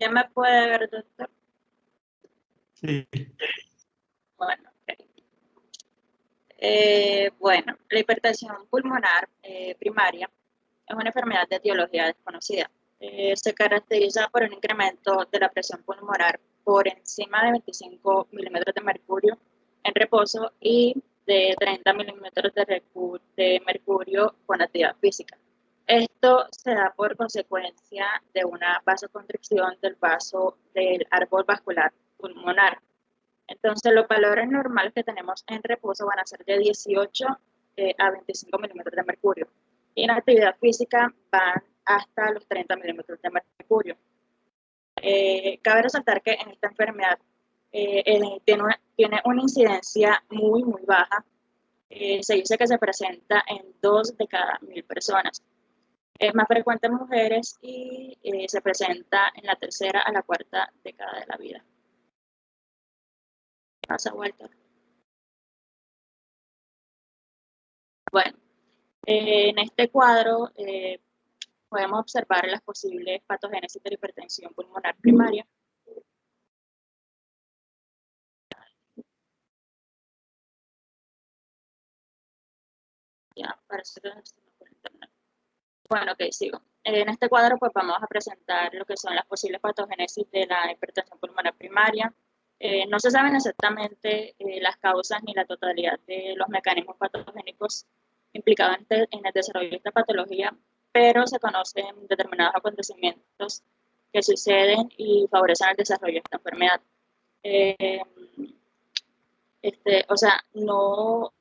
¿Ya me puede ver, doctor? Sí. Bueno, ok. Bueno, la hipertensión pulmonar primaria es una enfermedad de etiología desconocida. Se caracteriza por un incremento de la presión pulmonar por encima de 25 milímetros de mercurio en reposo y de 30 milímetros de mercurio con actividad física. Esto se da por consecuencia de una vasoconstricción del vaso del árbol vascular pulmonar. Entonces, los valores normales que tenemos en reposo van a ser de 18 a 25 milímetros de mercurio. Y en actividad física van hasta los 30 milímetros de mercurio. Cabe resaltar que en esta enfermedad tiene una incidencia muy, muy baja. Se dice que se presenta en 2 de cada 1000 personas. Es más frecuente en mujeres y se presenta en la tercera a la cuarta década de la vida. Pasa, Walter. Bueno, en este cuadro podemos observar las posibles patogénesis de la hipertensión pulmonar primaria. Ya, parece que no por internet. Bueno, ok, sigo. En este cuadro pues vamos a presentar lo que son las posibles patogénesis de la hipertensión pulmonar primaria. No se saben exactamente las causas ni la totalidad de los mecanismos patogénicos implicados en el desarrollo de esta patología, pero se conocen determinados acontecimientos que suceden y favorecen el desarrollo de esta enfermedad. O sea, no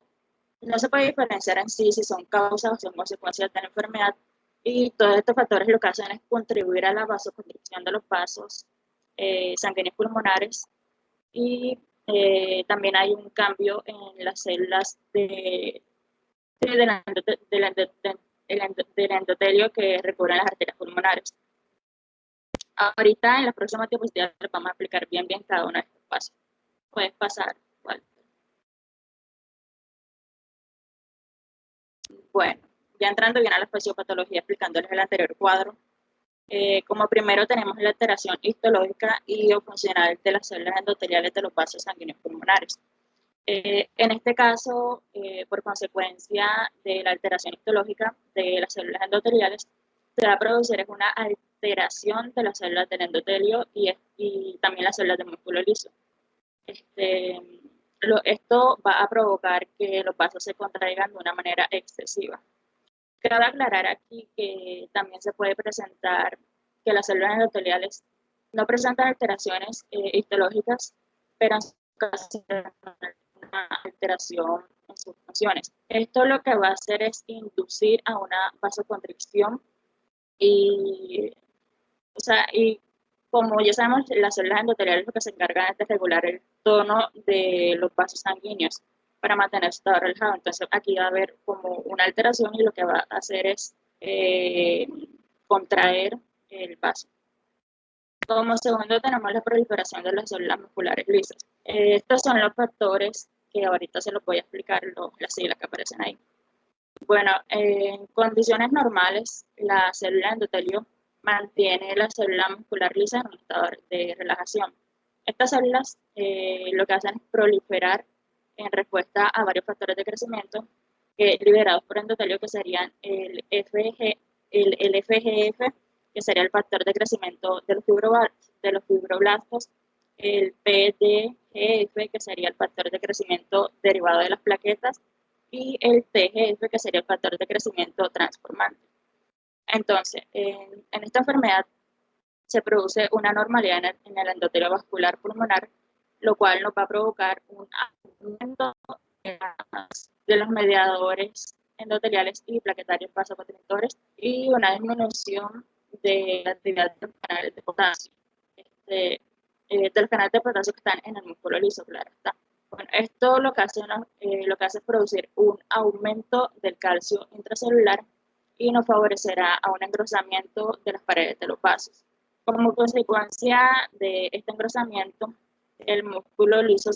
se puede diferenciar en sí si son causas o son consecuencias de la enfermedad, y todos estos factores lo que hacen es contribuir a la vasoconstricción de los vasos sanguíneos pulmonares, y también hay un cambio en las células del endotelio que recubren las arterias pulmonares. Ahorita en las próximas diapositivas vamos a explicar bien cada uno de estos pasos. Puedes pasar. Vale. Bueno, ya entrando bien a la fisiopatología, explicándoles el anterior cuadro. Como primero tenemos la alteración histológica y o funcional de las células endoteliales de los vasos sanguíneos pulmonares. En este caso, por consecuencia de la alteración histológica de las células endoteliales, se va a producir una alteración de las células del endotelio y también las células de músculo liso. Esto va a provocar que los vasos se contraigan de una manera excesiva. Cabe aclarar aquí que también se puede presentar que las células endoteliales no presentan alteraciones histológicas, pero en su caso una alteración en sus funciones. Esto lo que va a hacer es inducir a una vasoconstricción y como ya sabemos, las células endoteliales lo que se encargan es de regular el tono de los vasos sanguíneos para mantener su estado relajado. Entonces aquí va a haber como una alteración y lo que va a hacer es contraer el vaso. Como segundo tenemos la proliferación de las células musculares lisas. Estos son los factores que ahorita se los voy a explicar, las siglas que aparecen ahí. Bueno, en condiciones normales, la célula endotelio mantiene la célula muscular lisa en un estado de relajación. Estas células lo que hacen es proliferar en respuesta a varios factores de crecimiento liberados por endotelio, que serían el FGF, que sería el factor de crecimiento de los fibroblastos, el PDGF, que sería el factor de crecimiento derivado de las plaquetas, y el TGF, que sería el factor de crecimiento transformante. Entonces, en esta enfermedad se produce una anormalidad en el endotelio vascular pulmonar, lo cual nos va a provocar un aumento de los mediadores endoteliales y plaquetarios vasoconstrictores y una disminución de la actividad de los canales de potasio, de los canales de potasio que están en el músculo liso, claro está. Bueno, esto lo que hace es producir un aumento del calcio intracelular y nos favorecerá a un engrosamiento de las paredes de los vasos. Como consecuencia de este engrosamiento, el músculo liso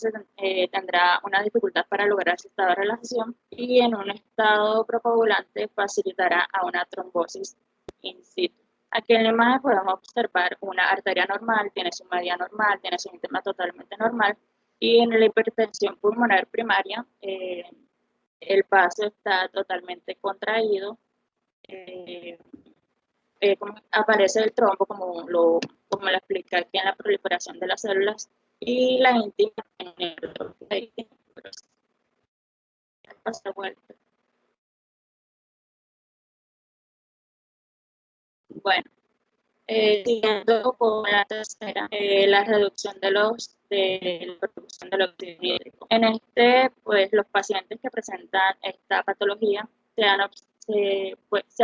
tendrá una dificultad para lograr su estado de relajación y en un estado procoagulante facilitará a una trombosis in situ. Aquí en la imagen podemos observar una arteria normal, tiene su media normal, tiene su íntima totalmente normal, y en la hipertensión pulmonar primaria el vaso está totalmente contraído, como aparece el trombo como lo explica aquí en la proliferación de las células, y la íntima en negro. Pasa vuelta. Bueno, siguiendo con la tercera, la reducción de la producción del óxido nítrico. En pues los pacientes que presentan esta patología se ha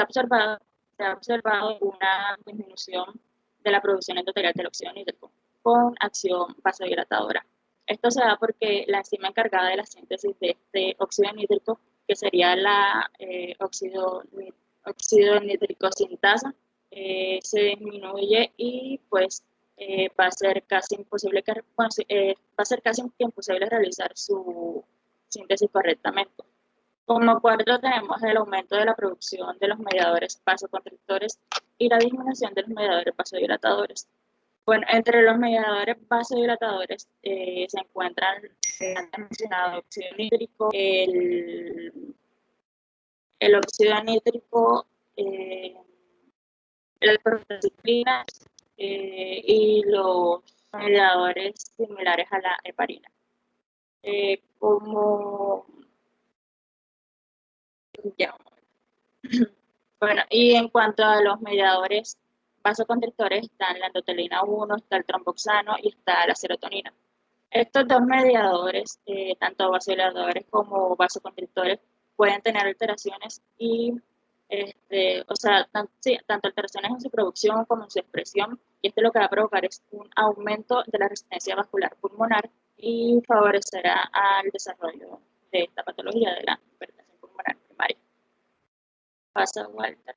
observado una disminución de la producción endotelial del óxido nítrico con acción vasodilatadora. Esto se da porque la enzima encargada de la síntesis de este óxido nítrico, que sería la óxido nítrico sintasa, se disminuye y pues va a ser casi imposible realizar su síntesis correctamente. Como cuarto tenemos el aumento de la producción de los mediadores vasoconstrictores y la disminución de los mediadores vasodilatadores. Bueno, entre los mediadores vasodilatadores se encuentran antes mencionado óxido nítrico, el óxido nítrico, la prostacyclina y los mediadores similares a la heparina. Bueno, y en cuanto a los mediadores vasoconstrictores, están la endotelina 1, está el tromboxano y está la serotonina. Estos dos mediadores, tanto vasodilatadores como vasoconstrictores, pueden tener alteraciones y tanto alteraciones en su producción como en su expresión, y esto lo que va a provocar es un aumento de la resistencia vascular pulmonar y favorecerá al desarrollo de esta patología de la hipertensión pulmonar primaria. Pasa, Walter.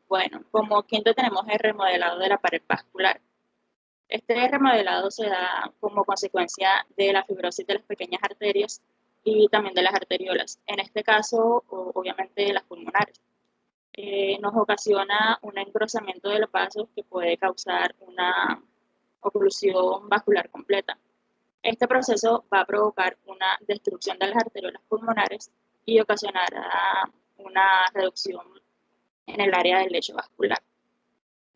Bueno, como quinto tenemos el remodelado de la pared vascular. Este remodelado se da como consecuencia de la fibrosis de las pequeñas arterias y también de las arteriolas. En este caso, obviamente, de las pulmonares. Nos ocasiona un engrosamiento de los vasos que puede causar una oclusión vascular completa. Este proceso va a provocar una destrucción de las arteriolas pulmonares y ocasionará una reducción en el área del lecho vascular.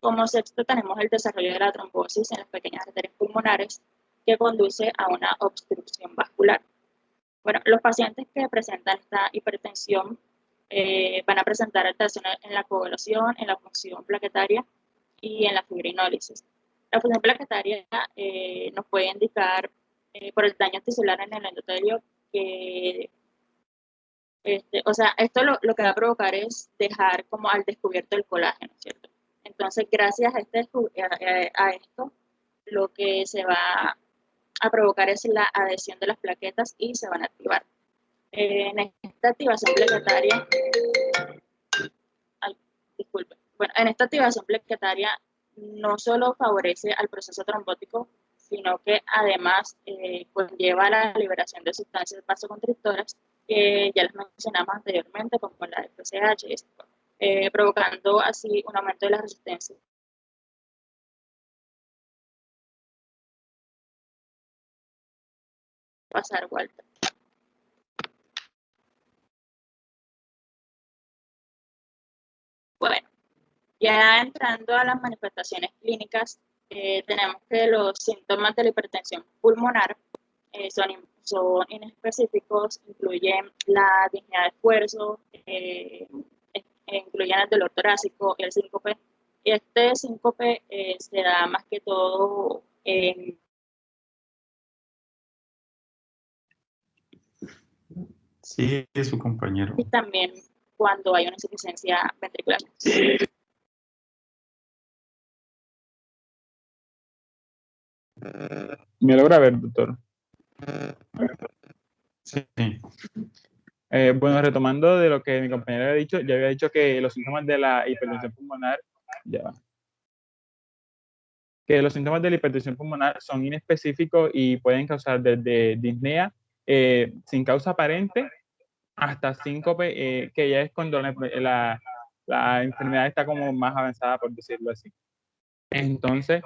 Como sexto tenemos el desarrollo de la trombosis en las pequeñas arterias pulmonares que conduce a una obstrucción vascular. Bueno, los pacientes que presentan esta hipertensión van a presentar alteraciones en la coagulación, en la función plaquetaria y en la fibrinólisis. La función plaquetaria nos puede indicar por el daño tisular en el endotelio que esto lo que va a provocar es dejar como al descubierto el colágeno, ¿cierto? Entonces, gracias a esto, lo que se va a provocar es la adhesión de las plaquetas y se van a activar. En esta activación plaquetaria, en esta activación plaquetaria no solo favorece al proceso trombótico, sino que además conlleva la liberación de sustancias vasoconstrictoras que ya les mencionamos anteriormente, como la FSH, provocando así un aumento de la resistencia. Pasar, Walter. Bueno, ya entrando a las manifestaciones clínicas, tenemos que los síntomas de la hipertensión pulmonar son inespecíficos, incluyen la disnea de esfuerzo, incluyen el dolor torácico y el síncope. Y este síncope se da más que todo en... Sí, es su compañero. Y también cuando hay una insuficiencia ventricular. ¿Me logra ver, doctor? Sí. Bueno, retomando de lo que mi compañero había dicho, ya había dicho que los síntomas de la hipertensión pulmonar, que los síntomas de la hipertensión pulmonar son inespecíficos y pueden causar desde disnea sin causa aparente hasta síncope, que ya es cuando la enfermedad está como más avanzada, por decirlo así. Entonces,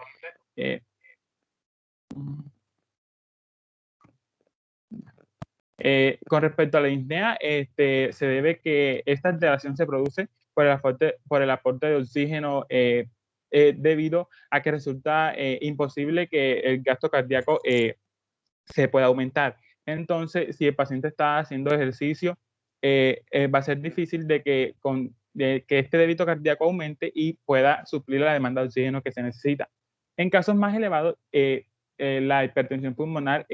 con respecto a la disnea, se debe que esta alteración se produce por el aporte de oxígeno debido a que resulta imposible que el gasto cardíaco se pueda aumentar. Entonces, si el paciente está haciendo ejercicio, va a ser difícil de que este débito cardíaco aumente y pueda suplir la demanda de oxígeno que se necesita. En casos más elevados, la hipertensión pulmonar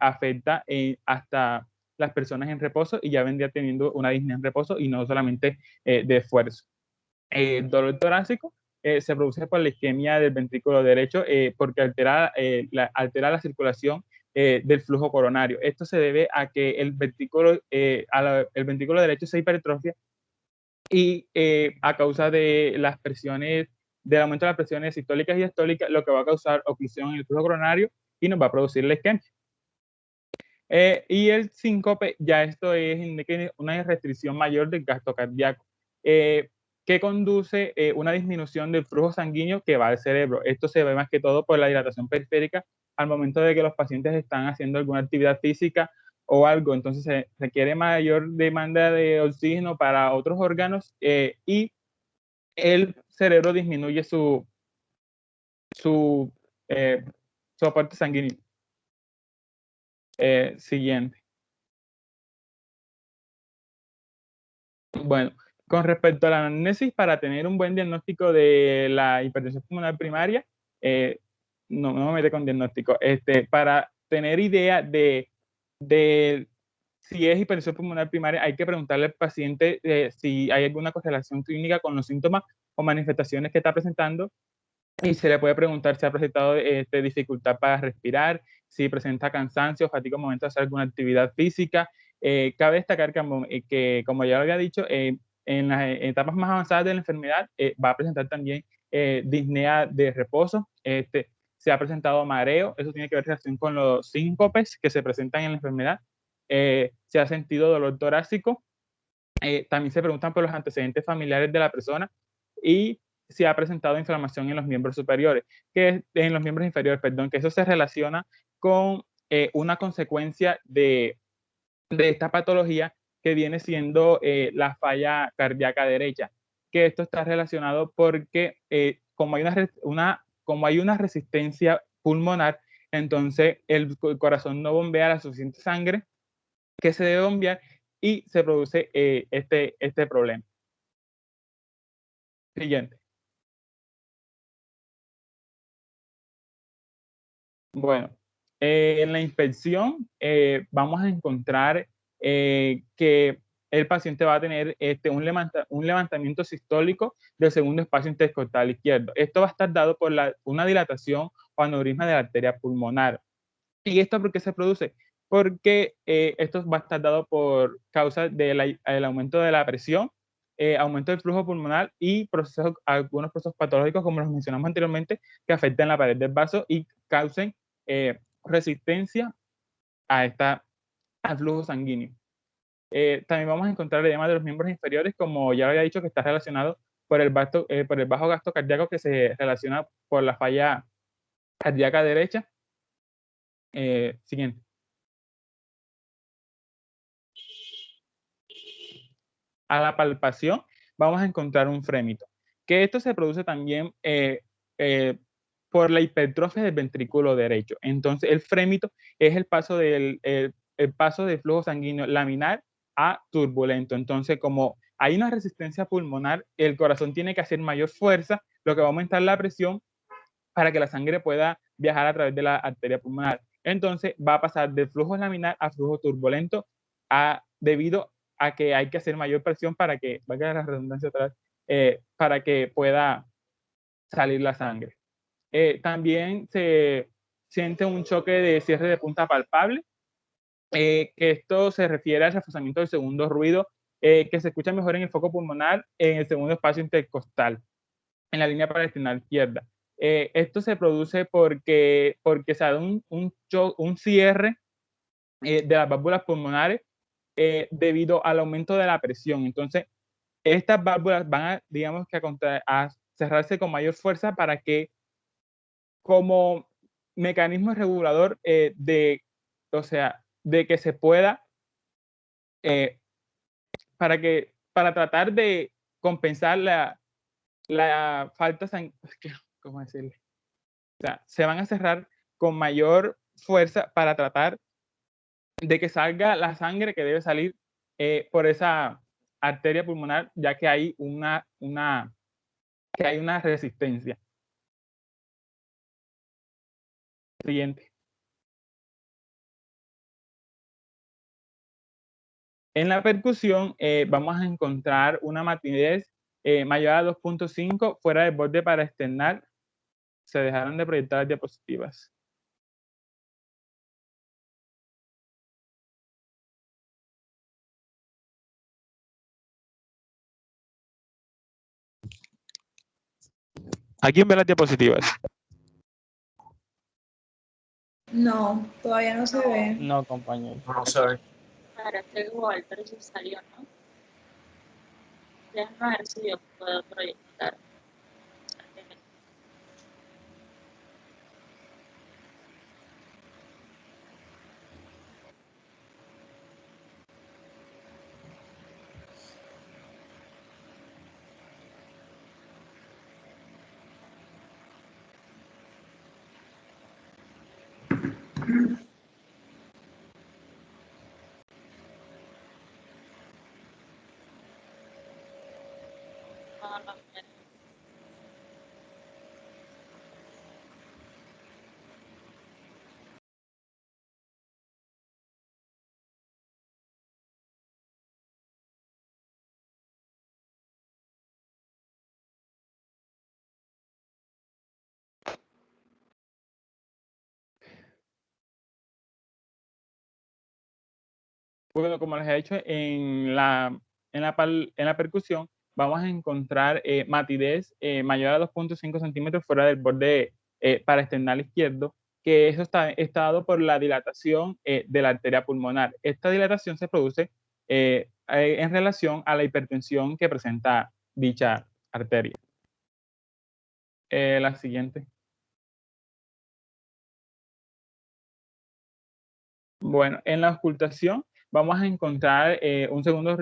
afecta hasta las personas en reposo y ya vendría teniendo una disnea en reposo y no solamente de esfuerzo. El dolor torácico se produce por la isquemia del ventrículo derecho porque altera la circulación del flujo coronario. Esto se debe a que el ventrículo derecho se hipertrofia y a causa de las presiones, del aumento de las presiones sistólicas y diastólicas, lo que va a causar oclusión en el flujo coronario y nos va a producir la isquemia. Y el síncope, ya esto es una restricción mayor del gasto cardíaco, que conduce una disminución del flujo sanguíneo que va al cerebro. Esto se ve más que todo por la dilatación periférica al momento de que los pacientes están haciendo alguna actividad física o algo. Entonces se requiere mayor demanda de oxígeno para otros órganos y el cerebro disminuye su aporte sanguíneo. Siguiente. Bueno, con respecto a la anamnesis, para tener un buen diagnóstico de la hipertensión pulmonar primaria, no me meto con diagnóstico, para tener idea de si es hipertensión pulmonar primaria, hay que preguntarle al paciente si hay alguna correlación clínica con los síntomas o manifestaciones que está presentando, y se le puede preguntar si ha presentado dificultad para respirar, si presenta cansancio, fatiga al momento de hacer alguna actividad física. Cabe destacar que, como ya lo había dicho, en las etapas más avanzadas de la enfermedad va a presentar también disnea de reposo. Se ha presentado mareo, eso tiene que ver relación con los síncopes que se presentan en la enfermedad. Se ha sentido dolor torácico. También se preguntan por los antecedentes familiares de la persona y si ha presentado inflamación en los miembros superiores, en los miembros inferiores, perdón, que eso se relaciona con una consecuencia de esta patología que viene siendo la falla cardíaca derecha, que esto está relacionado porque como hay una resistencia pulmonar, entonces el corazón no bombea la suficiente sangre que se debe bombear y se produce este problema. Siguiente. Bueno, en la inspección vamos a encontrar que el paciente va a tener un levantamiento sistólico del segundo espacio intercostal izquierdo. Esto va a estar dado por una dilatación o aneurisma de la arteria pulmonar. ¿Y esto por qué se produce? Porque esto va a estar dado por causa del aumento de la presión, aumento del flujo pulmonar y algunos procesos patológicos, como los mencionamos anteriormente, que afectan la pared del vaso y causen resistencia al flujo sanguíneo. También vamos a encontrar edema de los miembros inferiores, como ya había dicho, que está relacionado por el bajo gasto cardíaco que se relaciona por la falla cardíaca derecha. Siguiente. A la palpación vamos a encontrar un frémito, que esto se produce también por la hipertrofia del ventrículo derecho. Entonces, el frémito es el paso del flujo sanguíneo laminar a turbulento. Entonces, como hay una resistencia pulmonar, el corazón tiene que hacer mayor fuerza, lo que va a aumentar la presión para que la sangre pueda viajar a través de la arteria pulmonar. Entonces, va a pasar de flujo laminar a flujo turbulento debido a que hay que hacer mayor presión para que, valga la redundancia otra vez, para que pueda salir la sangre. También se siente un choque de cierre de punta palpable, que esto se refiere al reforzamiento del segundo ruido, que se escucha mejor en el foco pulmonar, en el segundo espacio intercostal, en la línea parasternal izquierda. Esto se produce porque se da un cierre de las válvulas pulmonares debido al aumento de la presión. Entonces, estas válvulas van a, digamos que a cerrarse con mayor fuerza para que, como mecanismo regulador o sea, de que se pueda, para tratar de compensar la falta ¿cómo decirle? O sea, se van a cerrar con mayor fuerza para tratar de que salga la sangre que debe salir por esa arteria pulmonar, ya que hay que hay una resistencia. Siguiente. En la percusión vamos a encontrar una matidez mayor a 2.5 fuera del borde paraesternal. Se dejaron de proyectar las diapositivas. ¿A quién ve las diapositivas? No, todavía no se ve. No, compañero. No se ve. Parece igual, pero eso salió, ¿no? Déjame ver si yo puedo proyectar. No, Bueno, como les he dicho, en la percusión vamos a encontrar matidez mayor a 2.5 centímetros fuera del borde paraesternal izquierdo, que eso está dado por la dilatación de la arteria pulmonar. Esta dilatación se produce en relación a la hipertensión que presenta dicha arteria. La siguiente. Bueno, en la auscultación vamos a encontrar el segundo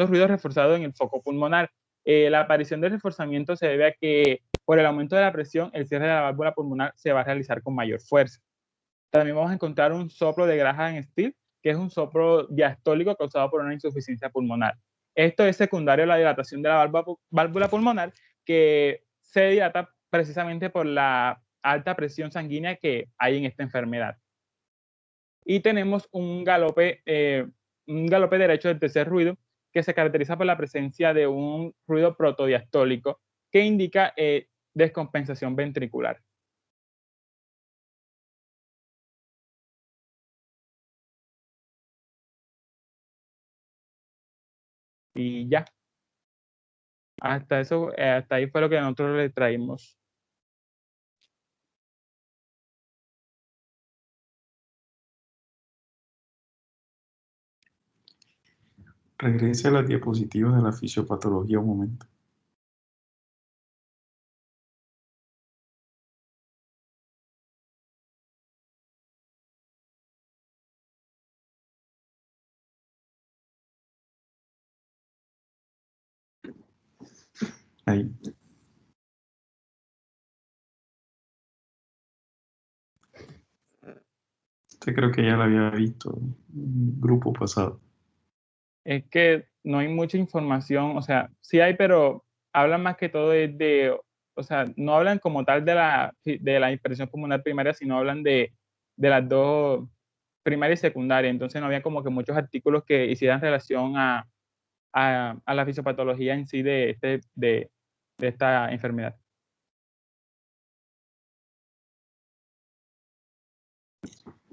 ruido reforzado en el foco pulmonar. La aparición del reforzamiento se debe a que por el aumento de la presión, el cierre de la válvula pulmonar se va a realizar con mayor fuerza. También vamos a encontrar un soplo de Graham Still, que es un soplo diastólico causado por una insuficiencia pulmonar. Esto es secundario a la dilatación de la válvula pulmonar, que se dilata precisamente por la alta presión sanguínea que hay en esta enfermedad. Y tenemos un galope derecho del tercer ruido, que se caracteriza por la presencia de un ruido protodiastólico que indica descompensación ventricular. Y ya. Hasta ahí fue lo que nosotros le traímos. Regrese a las diapositivas de la fisiopatología un momento. Ahí. Usted creo que ya la había visto en un grupo pasado. Es que no hay mucha información, o sea, sí hay, pero hablan más que todo o sea, no hablan como tal de la hipertensión pulmonar primaria, sino hablan de las dos, primaria y secundaria. Entonces no había como que muchos artículos que hicieran relación a la fisiopatología en sí de esta enfermedad.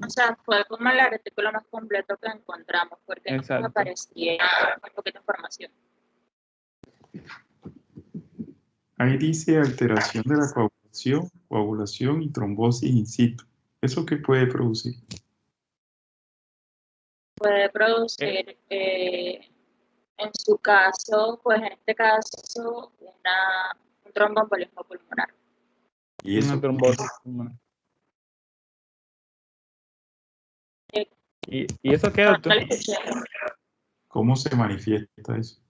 o sea, fue como el artículo más completo que encontramos, porque no nos Exacto. aparecía muy poquita información. Ahí dice alteración de la coagulación y trombosis in situ. ¿Eso qué puede producir? Puede producir En su caso, pues en este caso, un tromboembolismo pulmonar. ¿Y eso Una trombosis pulmonar. ¿Y eso qué, doctor? No le escuché. cómo se manifiesta eso?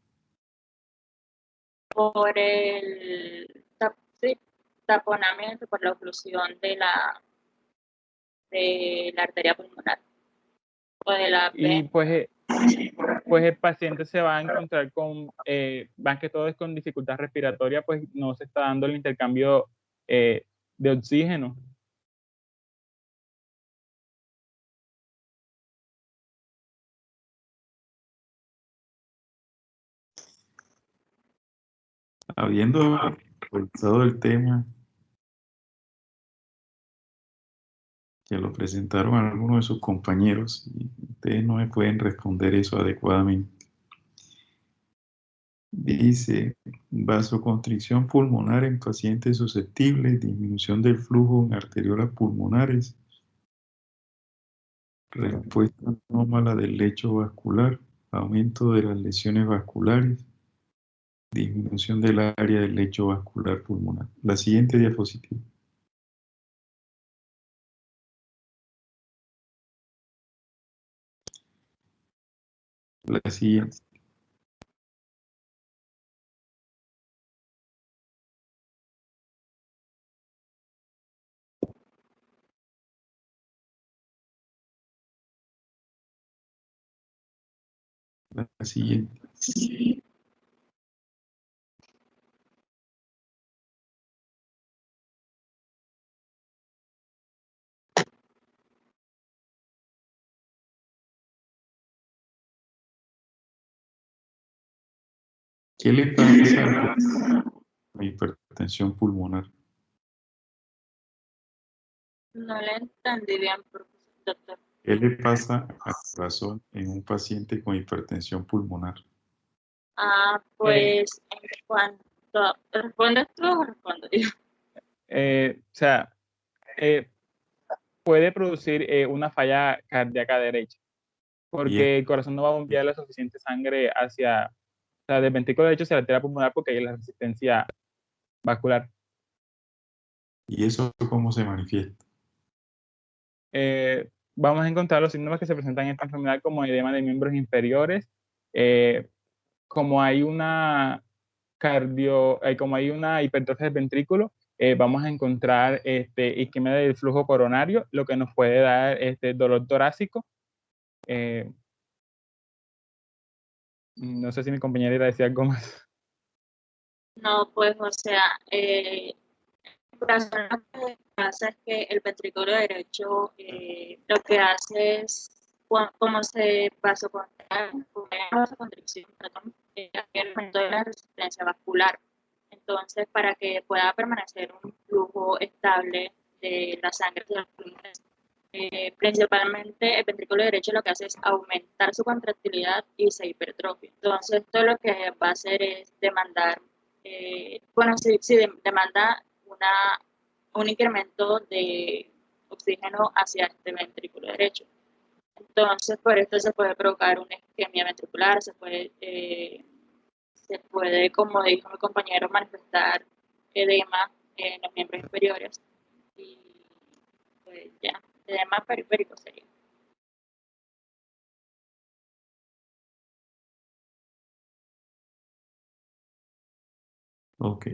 Por el sí, taponamiento, por la oclusión de la arteria pulmonar o de la Y vena. pues el paciente se va a encontrar con, más que todo es con dificultad respiratoria, pues no se está dando el intercambio de oxígeno. Habiendo revisado el tema, que lo presentaron a algunos de sus compañeros, y ustedes no me pueden responder eso adecuadamente. Dice, vasoconstricción pulmonar en pacientes susceptibles, disminución del flujo en arteriolas pulmonares, respuesta anómala del lecho vascular, aumento de las lesiones vasculares, disminución del área del lecho vascular pulmonar. La siguiente diapositiva. La siguiente. La siguiente. ¿Qué le pasa a la hipertensión pulmonar? No le entendí bien, doctor. ¿Qué le pasa al corazón en un paciente con hipertensión pulmonar? Pues en cuanto... ¿Respondes tú o respondo yo? O sea, puede producir una falla cardíaca derecha, porque el corazón no va a bombear la suficiente sangre hacia, o sea, del ventrículo derecho hacia la arteria pulmonar porque hay la resistencia vascular. ¿Y eso cómo se manifiesta? Vamos a encontrar los síntomas que se presentan en esta enfermedad como edema de miembros inferiores, como hay una como hay una hipertrofia del ventrículo, vamos a encontrar isquemia del flujo coronario, lo que nos puede dar dolor torácico. No sé si mi compañera iba a decir algo más. No, pues, o sea, lo que pasa es que el ventrículo derecho lo que hace es, como se vasoconstricción, perdón, el aumento de la resistencia vascular. Entonces, para que pueda permanecer un flujo estable de la sangre de los pulmones, principalmente el ventrículo derecho lo que hace es aumentar su contractilidad y se hipertrofia. Entonces, todo lo que va a hacer es demandar, demanda un incremento de oxígeno hacia este ventrículo derecho. Entonces, por esto se puede provocar una isquemia ventricular, se puede, como dijo mi compañero, manifestar edema en los miembros inferiores. Y pues ya, edema periférico sería. Ok.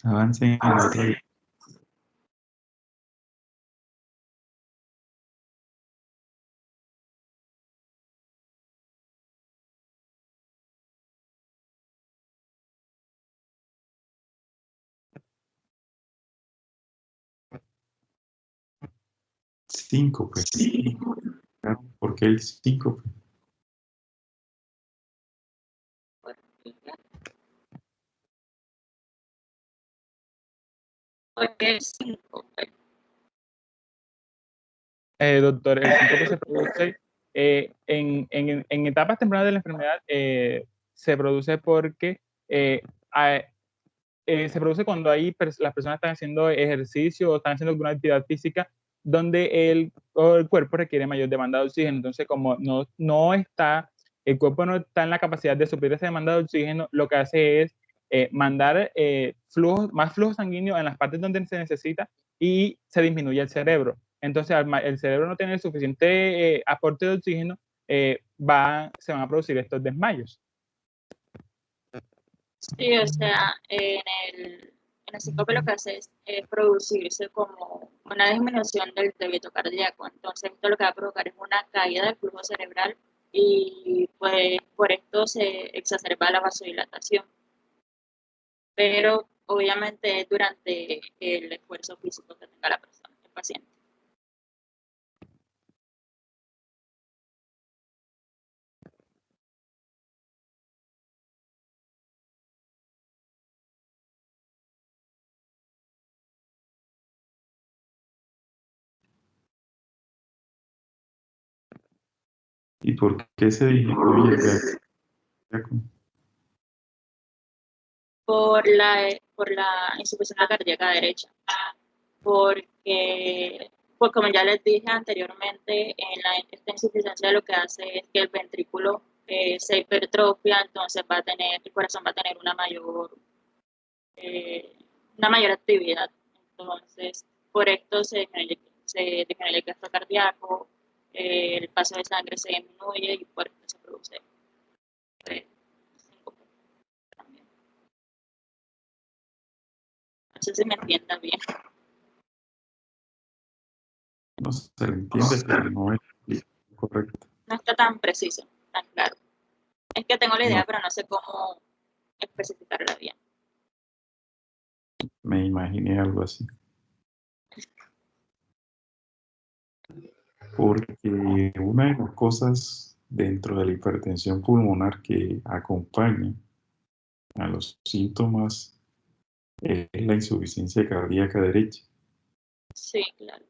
Avancen en la otra. Síncope. ¿Por qué el síncope? Porque es 5. Doctor, el síncope se produce en etapas tempranas de la enfermedad, se produce porque se produce cuando las personas están haciendo ejercicio o están haciendo alguna actividad física donde el cuerpo requiere mayor demanda de oxígeno. Entonces, como el cuerpo no está en la capacidad de suplir esa demanda de oxígeno, lo que hace es mandar más flujo sanguíneo en las partes donde se necesita y se disminuye el cerebro. Entonces, el cerebro no tiene el suficiente aporte de oxígeno, se van a producir estos desmayos. Sí, o sea, en el síncope lo que hace es producirse como una disminución del débito cardíaco. Entonces, esto lo que va a provocar es una caída del flujo cerebral y pues por esto se exacerba la vasodilatación. Pero obviamente es durante el esfuerzo físico que tenga la persona, el paciente. ¿Y por qué se disminuye el gasto cardíaco? Por la insuficiencia cardíaca derecha. Porque, pues como ya les dije anteriormente, esta insuficiencia lo que hace es que el ventrículo se hipertrofia, entonces el corazón va a tener una mayor actividad. Entonces, por esto se disminuye el gasto cardíaco, el paso de sangre se disminuye y por esto se produce síncope también. No sé si me entiendan bien. No se entiende, pero no es correcto. No está tan preciso, tan claro. Es que tengo la idea, No, pero no sé cómo especificarla bien. me imaginé algo así. Porque una de las cosas dentro de la hipertensión pulmonar que acompaña a los síntomas es la insuficiencia cardíaca derecha. Sí, claro.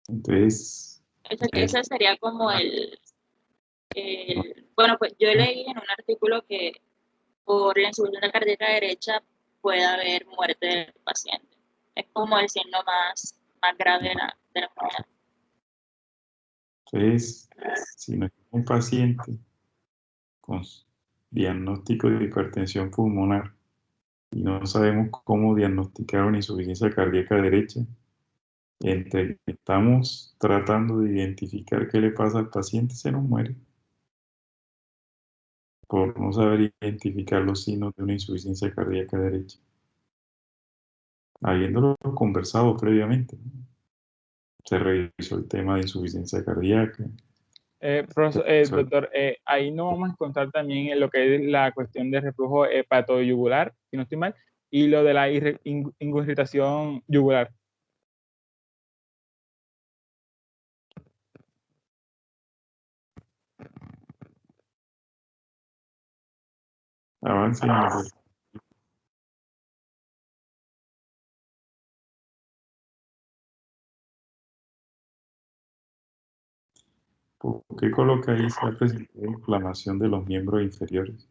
Entonces, Ese sería como bueno, pues yo leí en un artículo que por la insuficiencia cardíaca derecha puede haber muerte del paciente. Es como el signo más grave de la enfermedad. entonces, si no es un paciente con diagnóstico de hipertensión pulmonar y no sabemos cómo diagnosticar una insuficiencia cardíaca derecha, entre que estamos tratando de identificar qué le pasa al paciente, se nos muere por no saber identificar los signos de una insuficiencia cardíaca derecha, habiéndolo conversado previamente. Se revisó el tema de insuficiencia cardíaca. Doctor, ahí no vamos a encontrar también en lo que es la cuestión de reflujo hepatoyugular, si no estoy mal, y lo de la ingurgitación yugular. Avance. ¿Por qué coloca ahí se ha presentado inflamación de los miembros inferiores?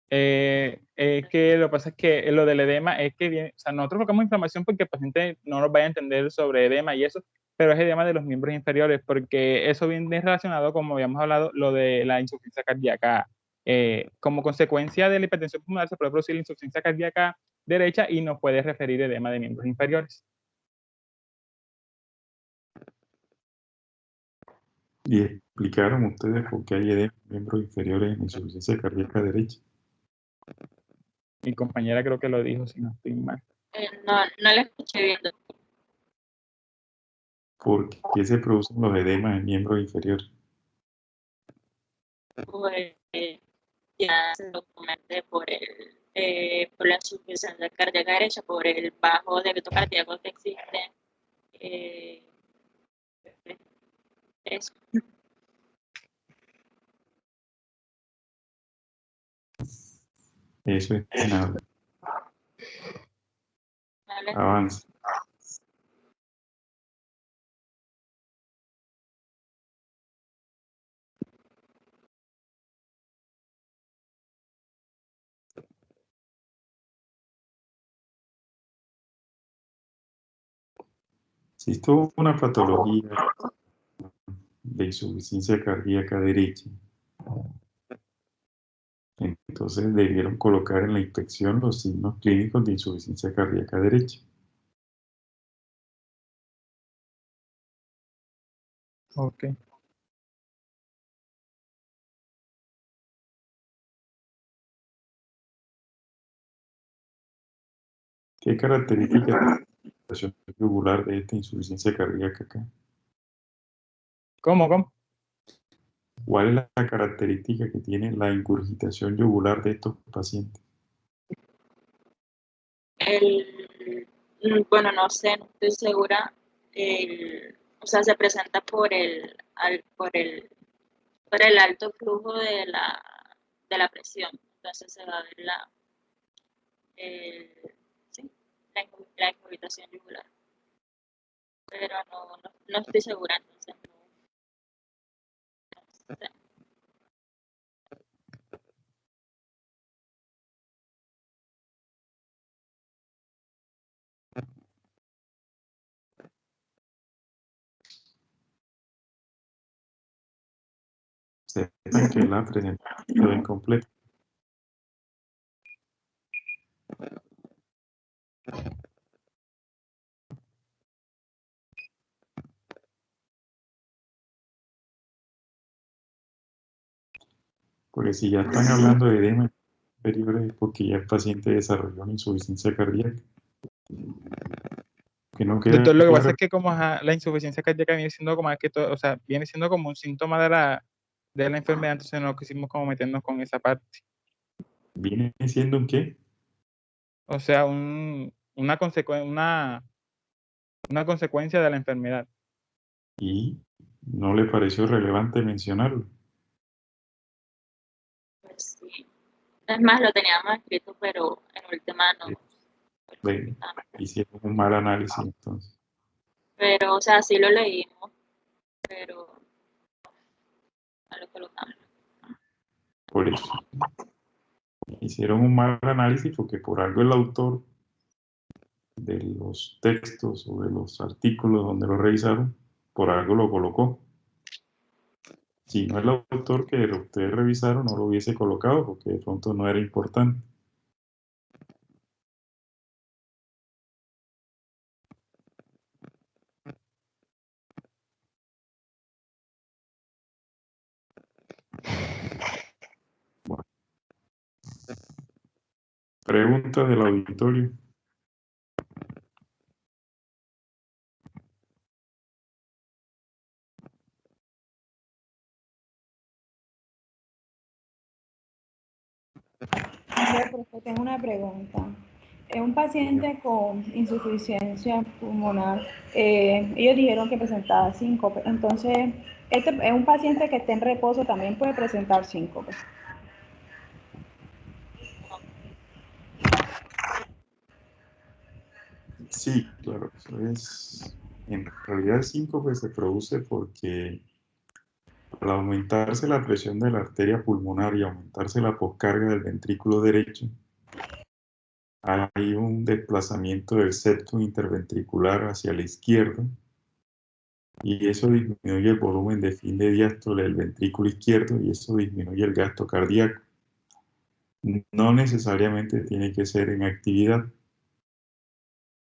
Es que lo que pasa es que lo del edema es que viene, o sea, nosotros colocamos inflamación porque el paciente no nos vaya a entender sobre edema y eso, pero es edema de los miembros inferiores, porque eso viene relacionado, como habíamos hablado, lo de la insuficiencia cardíaca. Como consecuencia de la hipertensión pulmonar se puede producir la insuficiencia cardíaca derecha y nos puede referir edema de miembros inferiores. Y explicaron ustedes por qué hay edema en miembros inferiores en insuficiencia cardíaca derecha. Mi compañera creo que lo dijo, si no estoy mal. No la escuché bien. ¿Por qué se producen los edemas en miembros inferiores? Pues ya se documenté por la insuficiencia cardíaca derecha, por el bajo débito cardíaco que existe. Eso. Eso es nada. ¿Vale? Avance. Si tuvo una patología de insuficiencia cardíaca derecha, entonces debieron colocar en la inspección los signos clínicos de insuficiencia cardíaca derecha. Ok. ¿Qué características tiene la presentación yugular de esta insuficiencia cardíaca acá? ¿Cómo? ¿Cuál es la característica que tiene la ingurgitación yugular de estos pacientes? Bueno, no sé, no estoy segura. O sea, se presenta por el alto flujo de la presión. Entonces se va a ver sí, la ingurgitación yugular. Pero no estoy segura, entonces no sé. Sepan que la presentación quedó incompleta. Porque si ya están hablando de edema inferior es porque ya el paciente desarrolló una insuficiencia cardíaca. Que no queda Doctor, lo que pasa claro. es que como la insuficiencia cardíaca viene siendo como más que todo, o sea, viene siendo como un síntoma de la enfermedad, entonces no quisimos como meternos con esa parte. ¿Viene siendo un qué? O sea, una consecuencia de la enfermedad. Y no le pareció relevante mencionarlo. Pues sí. Es más, lo teníamos escrito, pero en última no. Bueno, hicieron un mal análisis entonces. Pero, o sea, sí lo leímos, pero no lo colocamos. Por eso. Hicieron un mal análisis porque por algo el autor de los textos o de los artículos donde lo revisaron, por algo lo colocó. Si no el autor que ustedes revisaron, no lo hubiese colocado porque de pronto no era importante. Bueno. Preguntas del auditorio. Profe, tengo una pregunta. Un paciente con insuficiencia pulmonar, ellos dijeron que presentaba síncope. Entonces, este es un paciente que esté en reposo también puede presentar síncope. Sí, claro, eso es. En realidad el síncope se produce porque al aumentarse la presión de la arteria pulmonar y aumentarse la poscarga del ventrículo derecho, hay un desplazamiento del septum interventricular hacia la izquierda y eso disminuye el volumen de fin de diástole del ventrículo izquierdo y eso disminuye el gasto cardíaco. No necesariamente tiene que ser en actividad.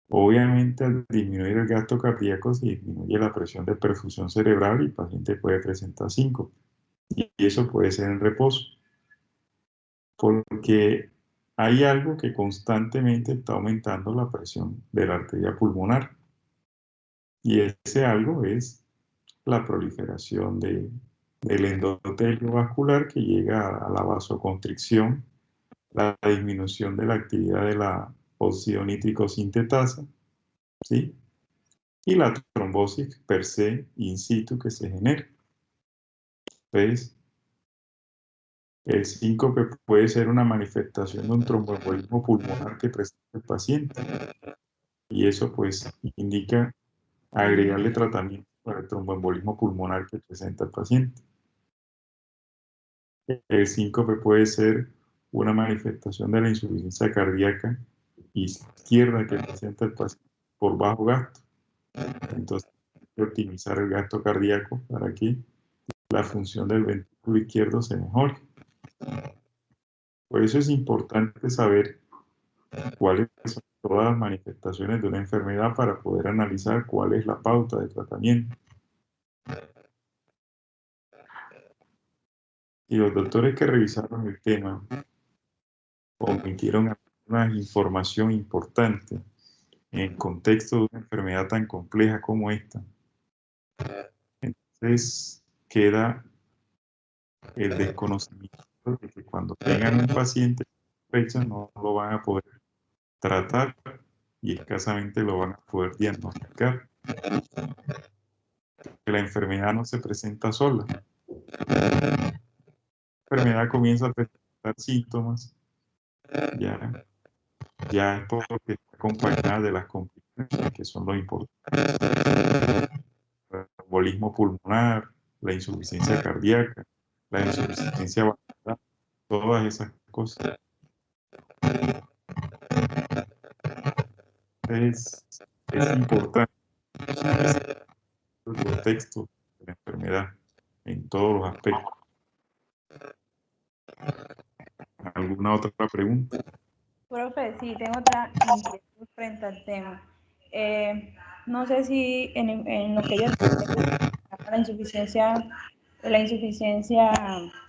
Obviamente, al disminuir el gasto cardíaco se disminuye la presión de perfusión cerebral y el paciente puede presentar síncope. Y eso puede ser en reposo, porque hay algo que constantemente está aumentando la presión de la arteria pulmonar. Y ese algo es la proliferación del endotelio vascular que llega a la vasoconstricción, la disminución de la actividad de la óxido nítrico sintetasa, ¿sí? Y la trombosis per se in situ que se genera. Entonces, el síncope puede ser una manifestación de un tromboembolismo pulmonar que presenta el paciente. Y eso pues indica agregarle tratamiento para el tromboembolismo pulmonar que presenta el paciente. El síncope puede ser una manifestación de la insuficiencia cardíaca izquierda que presenta el paciente por bajo gasto. Entonces, hay que optimizar el gasto cardíaco para que la función del ventrículo izquierdo se mejore. Por eso es importante saber cuáles son todas las manifestaciones de una enfermedad para poder analizar cuál es la pauta de tratamiento. Y los doctores que revisaron el tema omitieron una información importante en el contexto de una enfermedad tan compleja como esta. Entonces queda el desconocimiento de que cuando tengan un paciente con sospecha no lo van a poder tratar y escasamente lo van a poder diagnosticar. Que la enfermedad no se presenta sola. La enfermedad comienza a presentar síntomas, ya es porque está acompañada de las complicaciones que son lo importante. El embolismo pulmonar, la insuficiencia cardíaca, la insuficiencia vascular, todas esas cosas. Es importante el contexto de la enfermedad en todos los aspectos. ¿Alguna otra pregunta? Profe, sí, tengo otra inquietud frente al tema. No sé si en lo que ellos la insuficiencia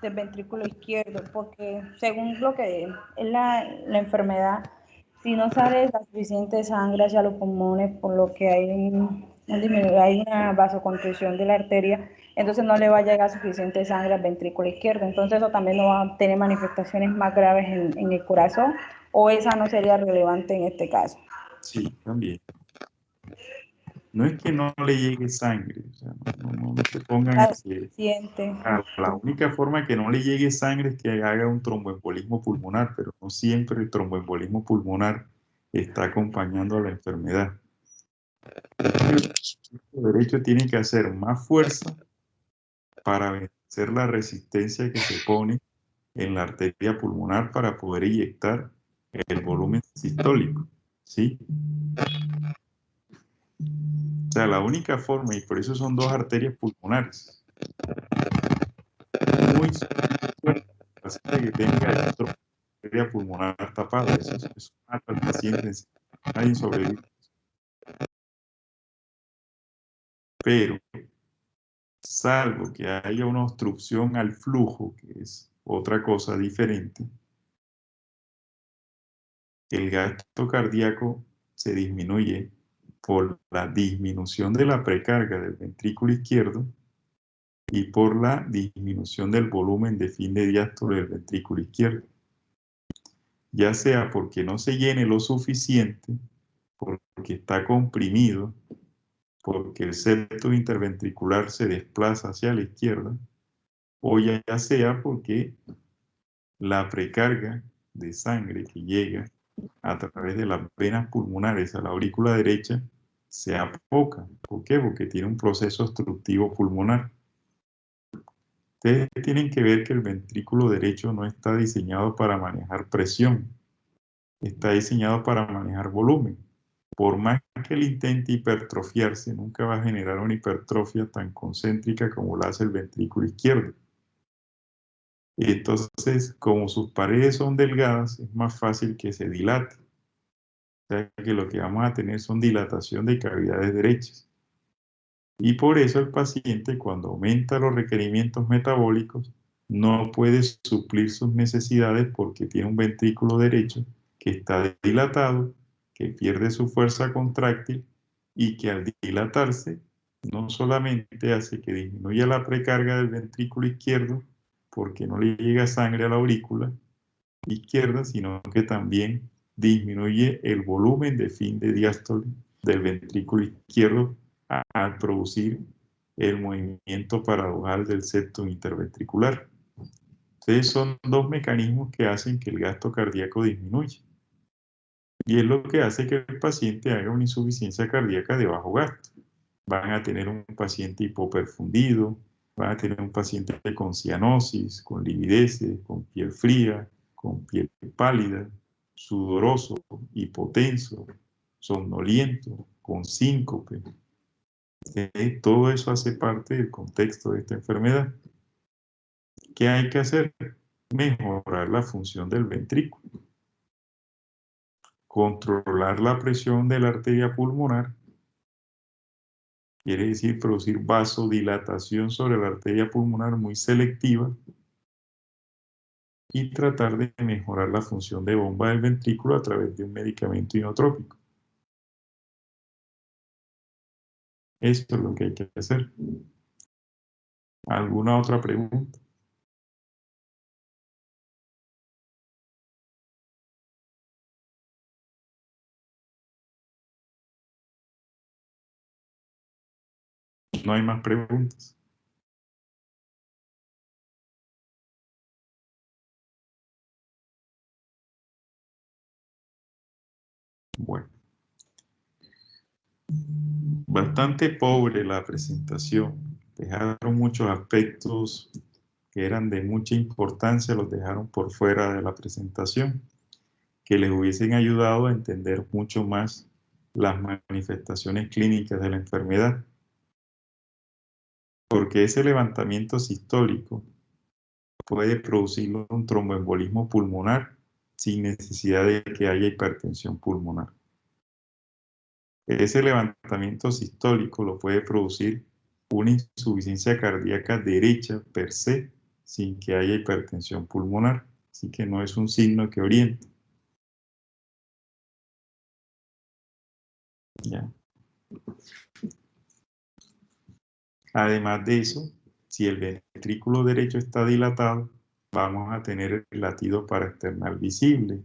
del ventrículo izquierdo, porque según lo que es la enfermedad, si no sale la suficiente sangre hacia los pulmones, por lo que hay una vasoconstricción de la arteria, entonces no le va a llegar suficiente sangre al ventrículo izquierdo. Entonces eso también no va a tener manifestaciones más graves en el corazón, o esa no sería relevante en este caso. Sí, también. No es que no le llegue sangre, o sea, no se pongan que la única forma que no le llegue sangre es que haga un tromboembolismo pulmonar, pero no siempre el tromboembolismo pulmonar está acompañando a la enfermedad. El derecho tiene que hacer más fuerza para vencer la resistencia que se pone en la arteria pulmonar para poder inyectar el volumen sistólico, ¿sí? O sea, la única forma, y por eso son dos arterias pulmonares, muy fuerte, paciente que tenga otra arteria pulmonar tapada, eso mata al paciente, nadie sobrevive. Pero, salvo que haya una obstrucción al flujo, que es otra cosa diferente, el gasto cardíaco se disminuye por la disminución de la precarga del ventrículo izquierdo y por la disminución del volumen de fin de diástole del ventrículo izquierdo. Ya sea porque no se llene lo suficiente, porque está comprimido, porque el septo interventricular se desplaza hacia la izquierda, o ya sea porque la precarga de sangre que llega a través de las venas pulmonares a la aurícula derecha sea poca. ¿Por qué? Porque tiene un proceso obstructivo pulmonar. Ustedes tienen que ver que el ventrículo derecho no está diseñado para manejar presión, está diseñado para manejar volumen. Por más que él intente hipertrofiarse, nunca va a generar una hipertrofia tan concéntrica como la hace el ventrículo izquierdo. Y entonces, como sus paredes son delgadas, es más fácil que se dilate. O sea que lo que vamos a tener son dilatación de cavidades derechas. Y por eso el paciente, cuando aumenta los requerimientos metabólicos, no puede suplir sus necesidades porque tiene un ventrículo derecho que está dilatado, que pierde su fuerza contráctil y que al dilatarse no solamente hace que disminuya la precarga del ventrículo izquierdo porque no le llega sangre a la aurícula izquierda, sino que también disminuye el volumen de fin de diástole del ventrículo izquierdo al producir el movimiento paradojal del septum interventricular. Entonces son dos mecanismos que hacen que el gasto cardíaco disminuya. Y es lo que hace que el paciente haga una insuficiencia cardíaca de bajo gasto. Van a tener un paciente hipoperfundido, van a tener un paciente con cianosis, con livideces, con piel fría, con piel pálida, sudoroso, hipotenso, somnoliento, con síncope, Todo eso hace parte del contexto de esta enfermedad. ¿Qué hay que hacer? Mejorar la función del ventrículo, controlar la presión de la arteria pulmonar, quiere decir producir vasodilatación sobre la arteria pulmonar muy selectiva y tratar de mejorar la función de bomba del ventrículo a través de un medicamento inotrópico. Esto es lo que hay que hacer. ¿Alguna otra pregunta? No hay más preguntas. Bueno. Bastante pobre la presentación. Dejaron muchos aspectos que eran de mucha importancia, los dejaron por fuera de la presentación, que les hubiesen ayudado a entender mucho más las manifestaciones clínicas de la enfermedad. Porque ese levantamiento sistólico puede producir un tromboembolismo pulmonar sin necesidad de que haya hipertensión pulmonar. Ese levantamiento sistólico lo puede producir una insuficiencia cardíaca derecha per se sin que haya hipertensión pulmonar. Así que no es un signo que oriente. ¿Ya? Además de eso, si el ventrículo derecho está dilatado, vamos a tener el latido paraesternal visible.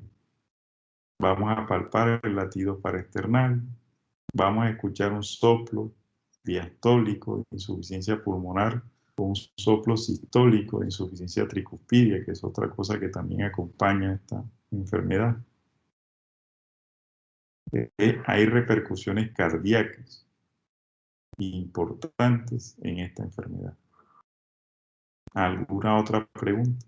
Vamos a palpar el latido paraesternal. Vamos a escuchar un soplo diastólico de insuficiencia pulmonar o un soplo sistólico de insuficiencia tricuspidia, que es otra cosa que también acompaña esta enfermedad. Hay repercusiones cardíacas importantes en esta enfermedad. ¿Alguna otra pregunta?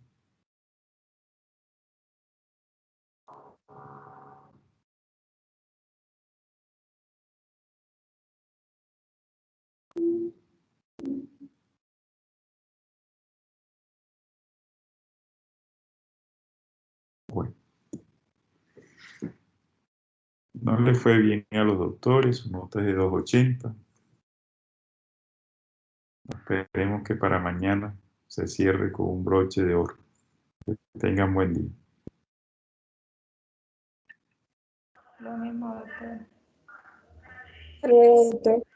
Bueno, no le fue bien a los doctores, su nota es de 280. Esperemos que para mañana se cierre con un broche de oro. Que tengan buen día. Lo mismo, doctor. Doctor.